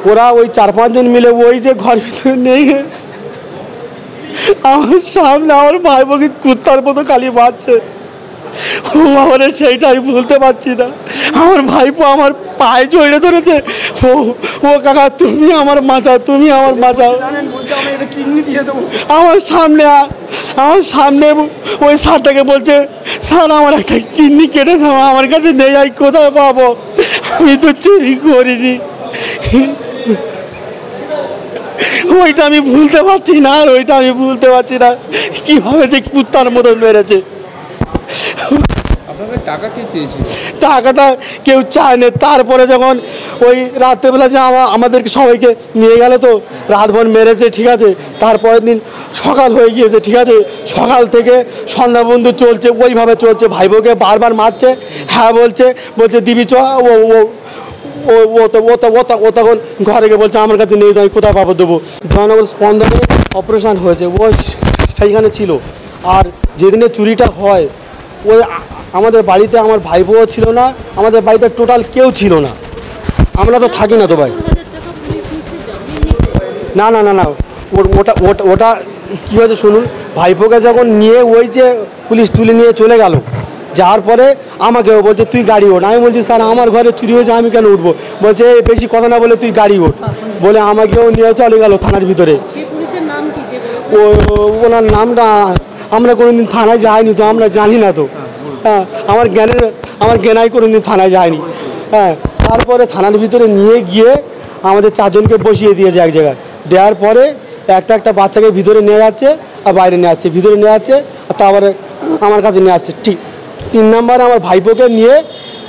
ওরা ওই 4-5 জন মিলে ওই যে ঘর ভিতরে নেই আমার সামনে আমার ভাই বোকে কুত্তার মতো খালি মারছে। আমার সেইটা আমি ভুলতে পারছি না। আমার ভাইপো আমার পায়ে জড়িয়ে ধরেছে, ও কাকা তুমি আমার বাঁচাও, তুমি আমার বাঁচাও। আমার সামনে ওই স্যারটাকে বলছে, স্যার আমার একটা কিডনি কেটে দাও, আমার কাছে নেই, আমি কোথায় পাবো, আমি তো চুরি করিনি। ওইটা আমি ভুলতে পারছি না, আর ওইটা আমি ভুলতে পারছি না কীভাবে যে কুত্তার মতো মেরেছে। টাকা কে চেয়েছিল? টাকাটা কেউ চায় না। তারপরে যখন ওই রাত্রেবেলা যে আমাদেরকে সবাইকে নিয়ে গেল, তো রাতভর মেরেছে, ঠিক আছে। তারপরের দিন সকাল হয়ে গিয়েছে, ঠিক আছে। সকাল থেকে সন্ধ্যা বন্ধু চলছে, ওইভাবে চলছে। ভাইবোকে বারবার মারছে, হ্যাঁ বলছে দিবি চ। ও তখন ঘরে গিয়ে বলছে আমার কাছে নেই, আমি কোথায় পাবো দেবো। জয়নগর স্পন্দনে অপারেশন হয়েছে, ও সেইখানে ছিল। আর যেদিনে চুরিটা হয় ওই আমাদের বাড়িতে আমার ভাইবোও ছিল না, আমাদের বাড়িতে টোটাল কেউ ছিল না, আমরা তো থাকি না তো ভাই। না না না না ওটা কী হয়েছে শুনুন। ভাইপোকে যখন নিয়ে ওই যে পুলিশ তুলে নিয়ে চলে গেল, যাওয়ার পরে আমাকেও বলছে তুই গাড়ি ওঠ। আমি বলছি স্যার আমার ঘরে চুরি হয়েছে, আমি কেন উঠবো? বলছে বেশি কথা না বলে তুই গাড়ি ওঠ বলে আমাকেও নিয়ে চলে গেল থানার ভিতরে। ওনার নামটা আমরা কোনোদিন থানায় যাইনি তো, আমরা জানি না তো। হ্যাঁ, আমার জ্ঞানাই কোনোদিন থানায় যায়নি। হ্যাঁ, তারপরে থানার ভিতরে নিয়ে গিয়ে আমাদের 4 জনকে বসিয়ে দিয়েছে এক জায়গায়। দেওয়ার পরে একটা বাচ্চাকে ভিতরে নিয়ে যাচ্ছে আর বাইরে নিয়ে আসছে, ভিতরে নিয়ে যাচ্ছে আর তারপরে আমার কাছে নিয়ে আসছে। ঠিক 3 নম্বরে আমার ভাইপোকে নিয়ে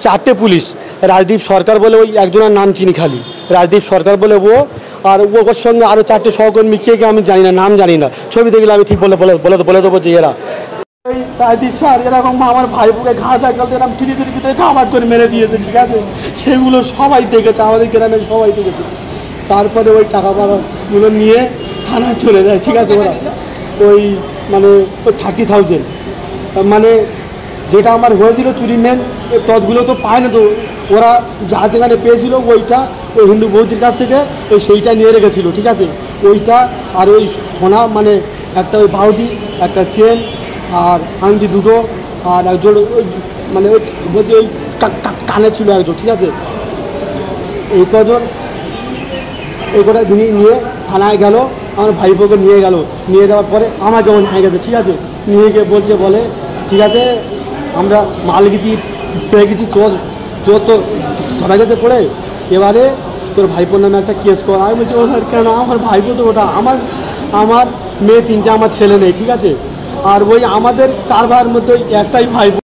4টে পুলিশ, রাজদীপ সরকার বলে ওই একজনের নাম চিনি খালি, রাজদীপ সরকার বলে ও, আর ওর সঙ্গে আরও 4টে সহকর্মী কে আমি জানি না, নাম জানি না, ছবি দেখলে আমি ঠিক বলে দেবো যে এরা। ওই রাজদীপ স্যার এরকম আমার ভাইপোকে ঘাস আঁকালতে এরকম ফ্রিজের ভিতরে খাবার করে মেরে দিয়েছে, ঠিক আছে। সেগুলো সবাই দেখেছে, আমাদের গ্রামের সবাই দেখেছে। তারপরে ওই টাকা পাওয়াগুলো নিয়ে থানায় চলে যায়, ঠিক আছে। ওরা ওই মানে ওই 30,000 মানে যেটা আমার হয়েছিল চুরি মেন, ততগুলো তো পায় না তো। ওরা যা যেখানে পেয়েছিল ওইটা ওই হিন্দু বৌদির কাছ থেকে ওই সেইটা নিয়ে রেখেছিল, ঠিক আছে। ওইটা আর ওই সোনা মানে একটা ওই বাউদি, একটা চেন আর আংটি দুটো, আর একজন ওই মানে ওই বলছি ওই কানে ছিল একজন, ঠিক আছে। এই কটা জিনিস নিয়ে থানায় গেল, আমার ভাইপোকে নিয়ে গেল। নিয়ে যাওয়ার পরে আমাকে নিয়ে গেছে, ঠিক আছে। নিয়ে গিয়ে বলে ঠিক আছে আমরা মাল গেছি পেয়ে গেছি, চোর তো ধরা গেছে পড়ে, এবারে তোর ভাইপোর নামে একটা কেস কর। আমি বলছি ওর কেন, আমার ভাইপো তো ওটা, আমার মেয়ে 3টে, আমার ছেলে নেই, ঠিক আছে। আর ওই আমাদের 4 ভাইয়ের মধ্যে একটাই ভাইপো।